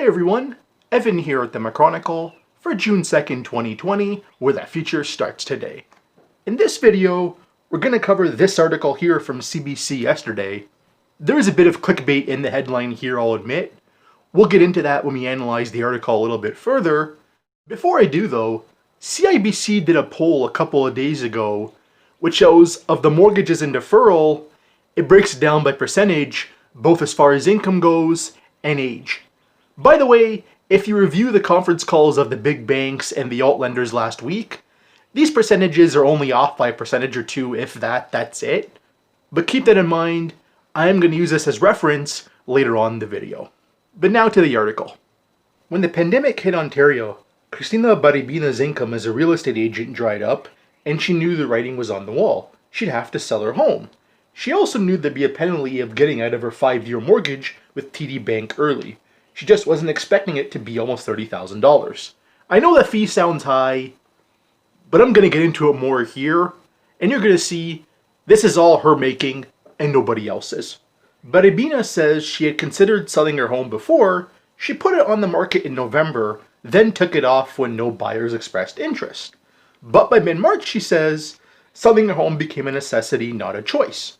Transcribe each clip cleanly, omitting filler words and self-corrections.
Hi everyone, Evan here at the Chronicle for June 2nd, 2020, where the future starts today. In this video, we're going to cover this article here from CBC yesterday. There is a bit of clickbait in the headline here, I'll admit. We'll get into that when we analyze the article a little bit further. Before I do though, CIBC did a poll a couple of days ago which shows of the mortgages in deferral, it breaks it down by percentage, both as far as income goes and age. By the way, if you review the conference calls of the big banks and the alt lenders last week, these percentages are only off by a percentage or two, if that's it. But keep that in mind, I am going to use this as reference later on in the video. But now to the article. When the pandemic hit Ontario, Cristina Baribina's income as a real estate agent dried up, and she knew the writing was on the wall. She'd have to sell her home. She also knew there'd be a penalty of getting out of her 5-year mortgage with TD Bank early. She just wasn't expecting it to be almost $30,000. I know the fee sounds high, but I'm going to get into it more here, and you're going to see this is all her making and nobody else's. Baribina says she had considered selling her home before. She put it on the market in November, then took it off when no buyers expressed interest. But by mid-March, she says, selling her home became a necessity, not a choice.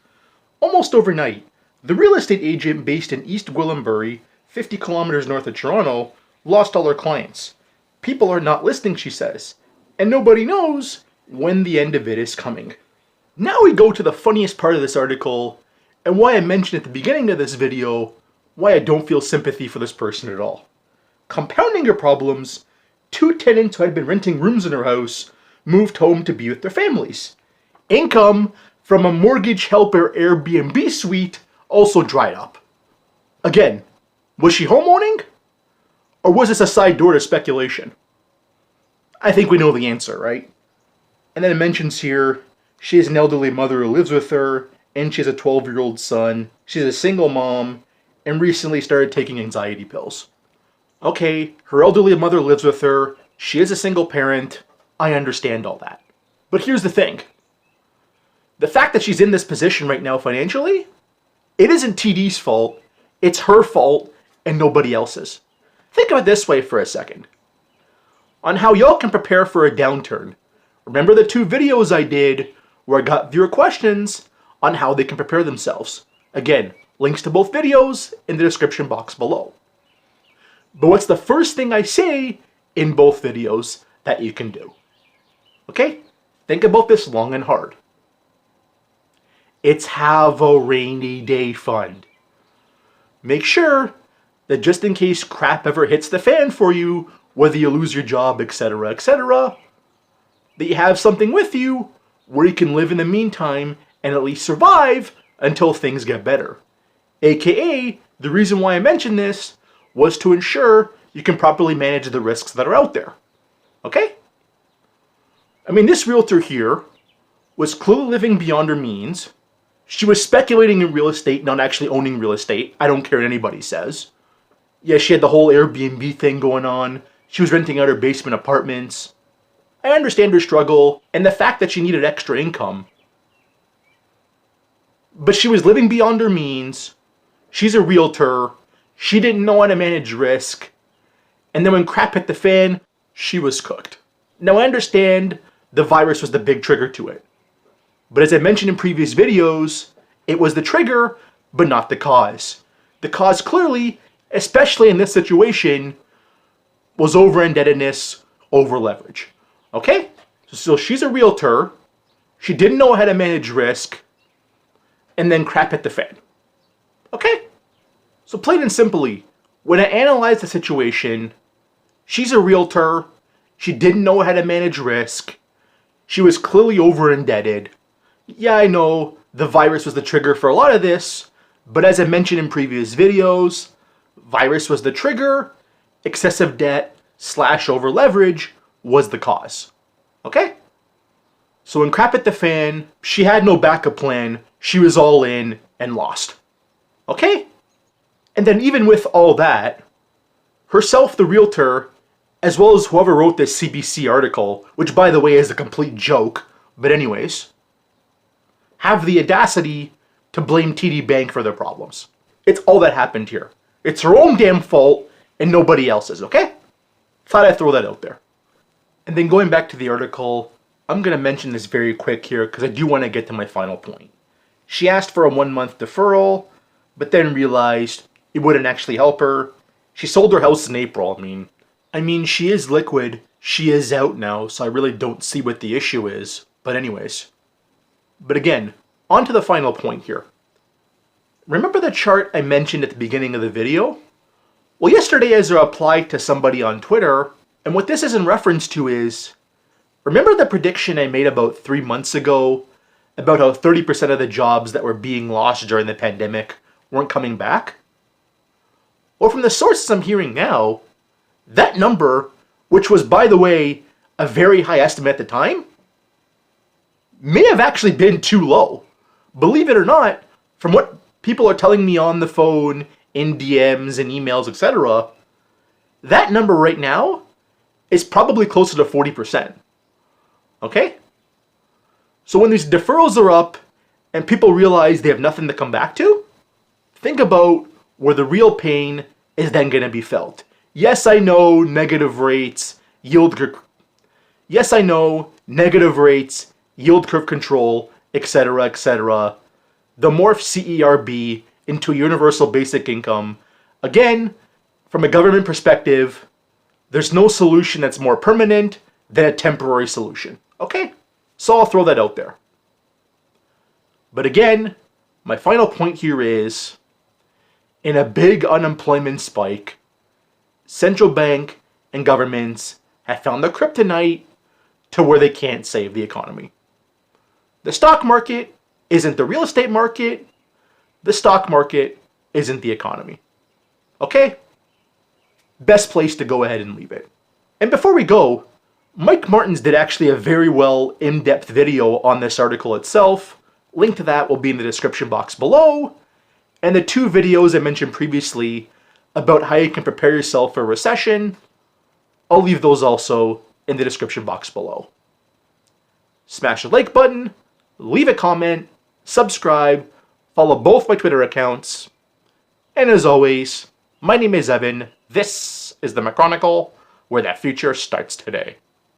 Almost overnight, the real estate agent based in East Gwillimbury, 50 kilometers north of Toronto, lost all her clients. People are not listing, she says, and nobody knows when the end of it is coming. Now we go to the funniest part of this article, and why I mentioned at the beginning of this video, why I don't feel sympathy for this person at all. Compounding her problems, 2 tenants who had been renting rooms in her house moved home to be with their families. Income from a mortgage helper Airbnb suite also dried up. Again, was she homeowning? Or was this a side door to speculation? I think we know the answer, right? And then it mentions here, she has an elderly mother who lives with her, and she has a 12-year-old son. She's a single mom, and recently started taking anxiety pills. Okay, her elderly mother lives with her, she is a single parent, I understand all that. But here's the thing. The fact that she's in this position right now financially, it isn't TD's fault, it's her fault and nobody else's. Think of it this way for a second. On how y'all can prepare for a downturn. Remember the 2 videos I did where I got viewer questions on how they can prepare themselves. Again, links to both videos in the description box below. But what's the first thing I say in both videos that you can do? Okay? Think about this long and hard. It's have a rainy day fund. Make sure that just in case crap ever hits the fan for you, whether you lose your job, etc., that you have something with you where you can live in the meantime and at least survive until things get better. AKA, the reason why I mentioned this was to ensure you can properly manage the risks that are out there. Okay? I mean, this realtor here was clearly living beyond her means. She was speculating in real estate, not actually owning real estate. I don't care what anybody says. Yeah, she had the whole Airbnb thing going on. She was renting out her basement apartments. I understand her struggle and the fact that she needed extra income. But she was living beyond her means. She's a realtor. She didn't know how to manage risk. And then when crap hit the fan, she was cooked. Now I understand the virus was the big trigger to it. But as I mentioned in previous videos, it was the trigger, but not the cause. The cause clearly, especially in this situation, was over-indebtedness, over-leverage. Okay? So she's a realtor, she didn't know how to manage risk, and then crap hit the fan. Okay? So plain and simply, when I analyze the situation, she's a realtor, she didn't know how to manage risk, she was clearly over-indebted. Yeah, I know the virus was the trigger for a lot of this, but as I mentioned in previous videos, virus was the trigger, excessive debt / over-leverage was the cause. Okay? So when crap hit the fan, she had no backup plan, she was all in and lost. Okay? And then even with all that, herself, the realtor, as well as whoever wrote this CBC article, which by the way is a complete joke, but anyways, have the audacity to blame TD Bank for their problems. It's all that happened here. It's her own damn fault, and nobody else's, okay? Thought I'd throw that out there. And then going back to the article, I'm going to mention this very quick here because I do want to get to my final point. She asked for a 1-month deferral, but then realized it wouldn't actually help her. She sold her house in April. I mean, she is liquid. She is out now, so I really don't see what the issue is. But anyways. But again, on to the final point here. Remember the chart I mentioned at the beginning of the video? Well, yesterday as I replied to somebody on Twitter, and what this is in reference to is, remember the prediction I made about 3 months ago about how 30% of the jobs that were being lost during the pandemic weren't coming back? Well, from the sources I'm hearing now, that number, which was, by the way, a very high estimate at the time, may have actually been too low. Believe it or not, from what people are telling me on the phone, in DMs and emails, etc., that number right now is probably closer to 40%. Okay? So when these deferrals are up and people realize they have nothing to come back to, think about where the real pain is then going to be felt. Yes, I know negative rates, yield curve control, etc., etc. The morph CERB into universal basic income. Again, from a government perspective, there's no solution that's more permanent than a temporary solution. Okay? So I'll throw that out there. But again, my final point here is, in a big unemployment spike, central bank and governments have found the kryptonite to where they can't save the economy. The stock market isn't the real estate market. The stock market isn't the economy. Okay? Best place to go ahead and leave it. And before we go, Mike Martins did actually a very well in-depth video on this article itself. Link to that will be in the description box below. And the 2 videos I mentioned previously about how you can prepare yourself for a recession, I'll leave those also in the description box below. Smash the like button, leave a comment, subscribe, follow both my Twitter accounts. And as always, my name is Evan. This is the McChronicle, where that future starts today.